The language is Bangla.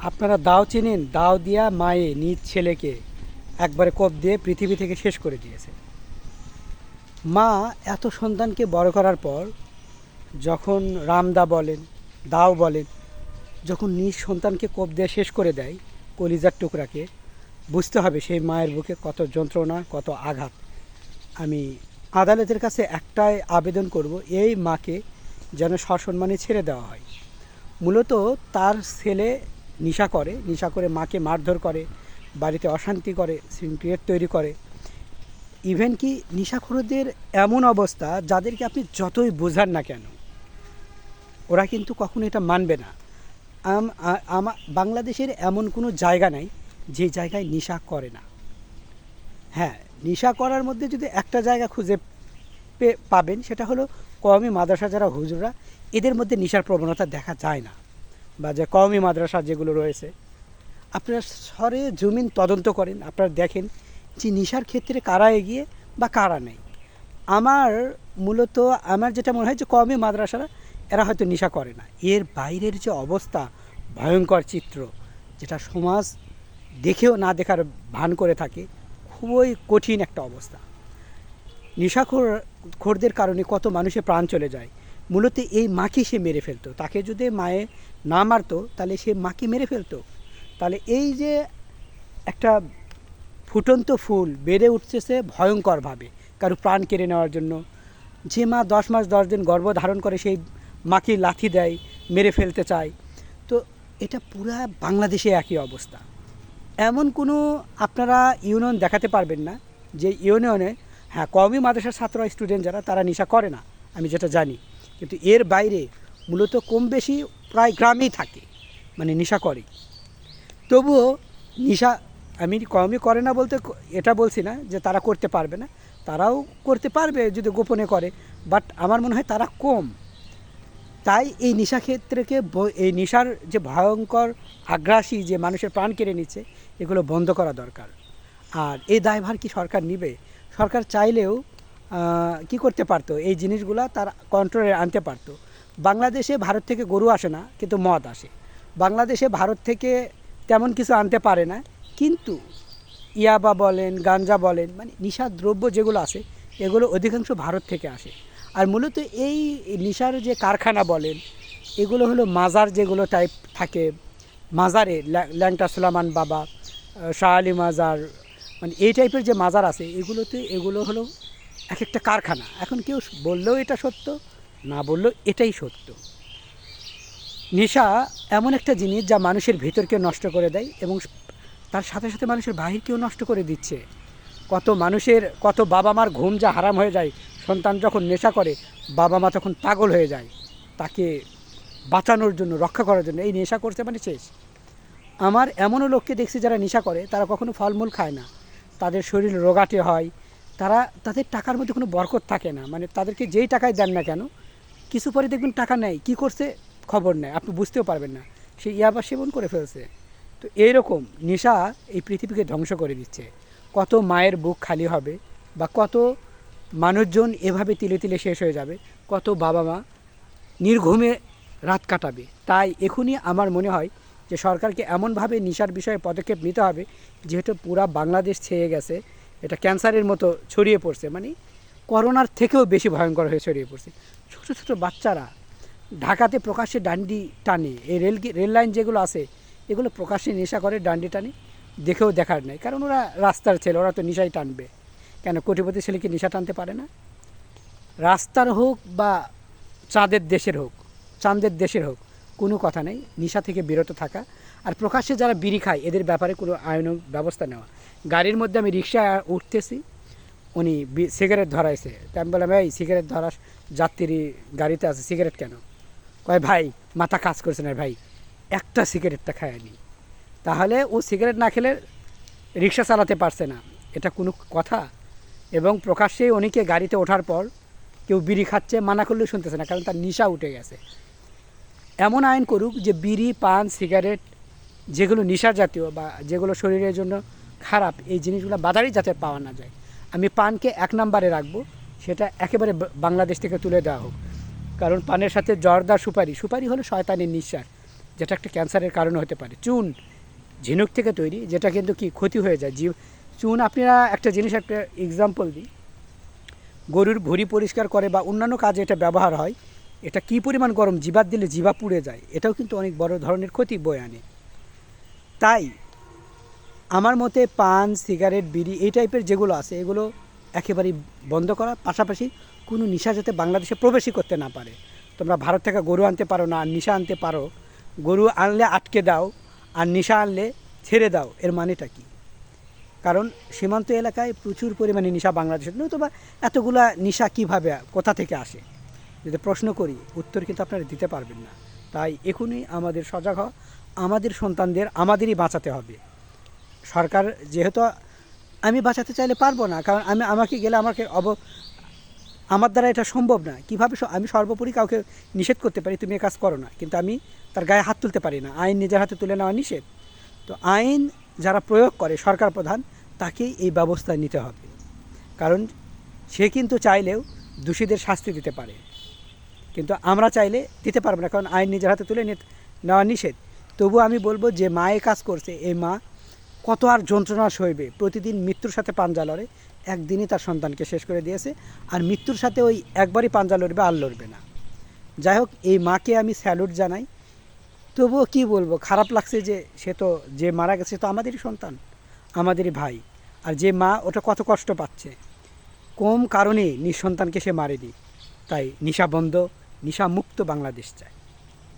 আপনারা দাও চিনেন? দাও দিয়া মায়ে নিজ ছেলেকে একবারে কোপ দিয়ে পৃথিবী থেকে শেষ করে দিয়েছে। মা এত সন্তানকে বড় করার পর যখন রামদা বলেন, দাও বলেন, যখন নিজ সন্তানকে কোপ দিয়ে শেষ করে দেয় কলিজার টুকরাকে, বুঝতে হবে সেই মায়ের বুকে কত যন্ত্রণা, কত আঘাত। আমি আদালতের কাছে একটাই আবেদন করব, এই মাকে যেন সসম্মানে ছেড়ে দেওয়া হয়। মূলত তার ছেলে নেশা করে মাকে মারধর করে, বাড়িতে অশান্তি করে, সিনক্রিয়েট তৈরি করে। ইভেন কি নেশাখোরদের এমন অবস্থা, যাদেরকে আপনি যতই বোঝান না কেন, ওরা কিন্তু কখনো এটা মানবে না। বাংলাদেশের এমন কোনো জায়গা নাই যে জায়গায় নেশা করে না। হ্যাঁ, নেশা করার মধ্যে যদি একটা জায়গা খুঁজে পাবেন, সেটা হলো কওমি মাদ্রাসা যারা হুজুররা, এদের মধ্যে নেশার প্রবণতা দেখা যায় না। বা যে কওমি মাদ্রাসা যেগুলো রয়েছে, আপনারা সরে জমিন তদন্ত করেন, আপনারা দেখেন যে নেশার ক্ষেত্রে কারা এগিয়ে বা কারা নেই। আমার মূলত আমার যেটা মনে হয় যে কওমি মাদ্রাসারা এরা হয়তো নেশা করে না। এর বাইরের যে অবস্থা, ভয়ঙ্কর চিত্র, যেটা সমাজ দেখেও না দেখার ভান করে থাকে, খুবই কঠিন একটা অবস্থা। নেশাখোরদের কারণে কত মানুষের প্রাণ চলে যায়। মূলত এই মাকে সে মেরে ফেলতো। তাকে যদি মায়ে না মারতো তাহলে সে মাকে মেরে ফেলতো। তাহলে এই যে একটা ফুটন্ত ফুল বেড়ে উঠতেছে ভয়ঙ্করভাবে কারো প্রাণ কেড়ে নেওয়ার জন্য, যে মা 10 মাস 10 দিন গর্ভ ধারণ করে সেই মাকে লাথি দেয়, মেরে ফেলতে চায়। তো এটা পুরা বাংলাদেশে একই অবস্থা। এমন কোনো আপনারা ইউনিয়ন দেখাতে পারবেন না যে ইউনিয়নে, হ্যাঁ কওমি মাদ্রাসার ছাত্র স্টুডেন্ট যারা, তারা নেশা করে না, আমি যেটা জানি। কিন্তু এর বাইরে মূলত কম বেশি প্রায় গ্রামেই থাকে, মানে নেশা করে। তবুও নেশা, আমি কওমি করে না বলতে এটা বলছি না যে তারা করতে পারবে না, তারাও করতে পারবে যদি গোপনে করে, বাট আমার মনে হয় তারা কম। তাই এই নেশা ক্ষেত্রকে, এই নেশার যে ভয়ঙ্কর আগ্রাসী যে মানুষের প্রাণ কেড়ে নিচ্ছে, এগুলো বন্ধ করা দরকার। আর এই দায়ভার কি সরকার নিবে? সরকার চাইলেও কি করতে পারতো, এই জিনিসগুলো তার কন্ট্রোলে আনতে পারতো। বাংলাদেশে ভারত থেকে গরু আসে না, কিন্তু মদ আসে। বাংলাদেশে ভারত থেকে তেমন কিছু আনতে পারে না, কিন্তু ইয়াবা বলেন, গাঞ্জা বলেন, মানে নেশার দ্রব্য যেগুলো আছে, এগুলো অধিকাংশ ভারত থেকে আসে। আর মূলত এই নেশার যে কারখানা বলেন, এগুলো হলো মাজার যেগুলো টাইপ থাকে, মাজারে ল্যাংটা সুলামান বাবা, শাহ আলী মাজার, মানে এই টাইপের যে মাজার আছে, এগুলো হলো এক একটা কারখানা। এখন কেউ বললেও এটা সত্য, না বললেও এটাই সত্য। নেশা এমন একটা জিনিস যা মানুষের ভিতরকে নষ্ট করে দেয়, এবং তার সাথে সাথে মানুষের বাহিরকেও নষ্ট করে দিচ্ছে। কত বাবা মার ঘুম যা হারাম হয়ে যায়, সন্তান যখন নেশা করে, বাবা মা তখন পাগল হয়ে যায় তাকে বাঁচানোর জন্য, রক্ষা করার জন্য। এই নেশা করছে মানে শেষ। আমার এমনও লোককে দেখছি যারা নেশা করে, তারা কখনো ফলমূল খায় না, তাদের শরীর রোগাটে হয়, তাদের টাকার মধ্যে কোনো বরকত থাকে না। মানে তাদেরকে যেই টাকায় দেন না কেন, কিছু পরে দেখবেন টাকা নেই, কী করছে খবর নেই, আপনি বুঝতেও পারবেন না, সে ইয়াবা সেবন করে ফেলছে। তো এইরকম নেশা এই পৃথিবীকে ধ্বংস করে দিচ্ছে। কত মায়ের বুক খালি হবে, বা কত মানুষজন এভাবে তিলে তিলে শেষ হয়ে যাবে, কত বাবা মা নির্ঘুমে রাত কাটাবে। তাই এখনই আমার মনে হয় যে সরকারকে এমনভাবে নেশার বিষয়ে পদক্ষেপ নিতে হবে, যেহেতু পুরা বাংলাদেশ ছেয়ে গেছে, এটা ক্যান্সারের মতো ছড়িয়ে পড়ছে, মানে করোনার থেকেও বেশি ভয়ঙ্কর হয়ে ছড়িয়ে পড়ছে। ছোটো ছোটো বাচ্চারা ঢাকাতে প্রকাশ্যে ডান্ডি টানে, এই রেল লাইন যেগুলো আছে, এগুলো প্রকাশ্যে নেশা করে, ডান্ডি টানে, দেখেও দেখার নেই। কারণ ওরা রাস্তার ছেলে, ওরা তো নেশাই টানবে কেন? কোটিপতি ছেলে কি নেশা টানতে পারে না? রাস্তার হোক বা চাঁদের দেশের হোক, কোনো কথা নেই, নেশা থেকে বিরত থাকা। আর প্রকাশ্যে যারা বিড়ি খায়, এদের ব্যাপারে কোনো আইন ব্যবস্থা নেওয়া। গাড়ির মধ্যে আমি রিক্সায় উঠতেছি, উনি সিগারেট ধরাইছে, তাই আমি বললাম, এই সিগারেট ধরা যাত্রী গাড়িতে আছে, সিগারেট কেন? কয় ভাই মাথা কাজ করছে না ভাই, একটা সিগারেটটা খায়নি। তাহলে ও সিগারেট না খেলে রিক্সা চালাতে পারছে না, এটা কোনো কথা? এবং প্রকাশ্যেই অনেকে গাড়িতে ওঠার পর কেউ বিড়ি খাচ্ছে, মানা করলেও শুনতেছে না, কারণ তার নেশা উঠে গেছে। এমন আইন করুক যে বিড়ি, পান, সিগারেট, যেগুলো নেশা জাতীয় বা যেগুলো শরীরের জন্য খারাপ, এই জিনিসগুলো বাজারেই যাতে পাওয়া না যায়। আমি পানকে 1 নম্বরে রাখবো, সেটা একেবারে বাংলাদেশ থেকে তুলে দেওয়া হোক। কারণ পানের সাথে জর্দা, সুপারি হলো শয়তানের নিঃশ্বাস। যেটা একটা ক্যান্সারের কারণ হতে পারে। চুন ঝিনুক থেকে তৈরি, যেটা কিন্তু কি ক্ষতি হয়ে যায়। চুন, আপনারা একটা জিনিস, একটা এক্সাম্পল দিই, গরুর ভুঁড়ি পরিষ্কার করে বা অন্যান্য কাজে এটা ব্যবহার হয়। এটা কী পরিমাণ গরম, জিভাত দিলে জিভা পুড়ে যায়, এটাও কিন্তু অনেক বড় ধরনের ক্ষতি বয়ে আনে। তাই আমার মতে পান, সিগারেট, বিড়ি এই টাইপের যেগুলো আছে এগুলো একেবারেই বন্ধ করা, পাশাপাশি কোনো নেশা যাতে বাংলাদেশে প্রবেশই করতে না পারে। তোমরা ভারত থেকে গরু আনতে পারো না, আর নেশা আনতে পারো। গরু আনলে আটকে দাও আর নেশা আনলে ছেড়ে দাও, এর মানেটা কী? কারণ সীমান্ত এলাকায় প্রচুর পরিমাণে নেশা বাংলাদেশে, নতুবা এতগুলা নেশা কীভাবে, কোথা থেকে আসে? যদি প্রশ্ন করি, উত্তর কিন্তু আপনারা দিতে পারবেন না। তাই এখনই আমাদের সজাগ হওয়া, আমাদের সন্তানদের আমাদেরই বাঁচাতে হবে। সরকার যেহেতু, আমি বাঁচাতে চাইলে পারবো না, কারণ আমাকে গেলে আমার দ্বারা এটা সম্ভব না। কীভাবে আমি সর্বোপরি কাউকে নিষেধ করতে পারি, তুমি এ কাজ করো না, কিন্তু আমি তার গায়ে হাত তুলতে পারি না। আইন নিজের হাতে তুলে নেওয়া নিষেধ। তো আইন যারা প্রয়োগ করে, সরকার প্রধান, তাকেই এই ব্যবস্থা নিতে হবে। কারণ সে কিন্তু চাইলেও দোষীদের শাস্তি দিতে পারে, কিন্তু আমরা চাইলে দিতে পারবো না, কারণ আইন নিজের হাতে তুলে নেওয়া নিষেধ। তবুও আমি বলবো যে মা এ কাজ করছে, এই মা কত আর যন্ত্রণা সইবে, প্রতিদিন মৃত্যুর সাথে পাঞ্জা লড়ে, একদিনই তার সন্তানকে শেষ করে দিয়েছে, আর মৃত্যুর সাথে ওই একবারই পাঞ্জা লড়বে, আর লড়বে না। যাই হোক, এই মাকে আমি স্যালুট জানাই। তবুও কি বলবো, খারাপ লাগছে যে সে তো, যে মারা গেছে তো আমাদেরই সন্তান, আমাদেরই ভাই, আর যে মা ওটা কত কষ্ট পাচ্ছে, কম কারণে নিঃসন্তানকে সে মারেনি। তাই নেশা বন্ধ, নেশা মুক্ত বাংলাদেশ চায়।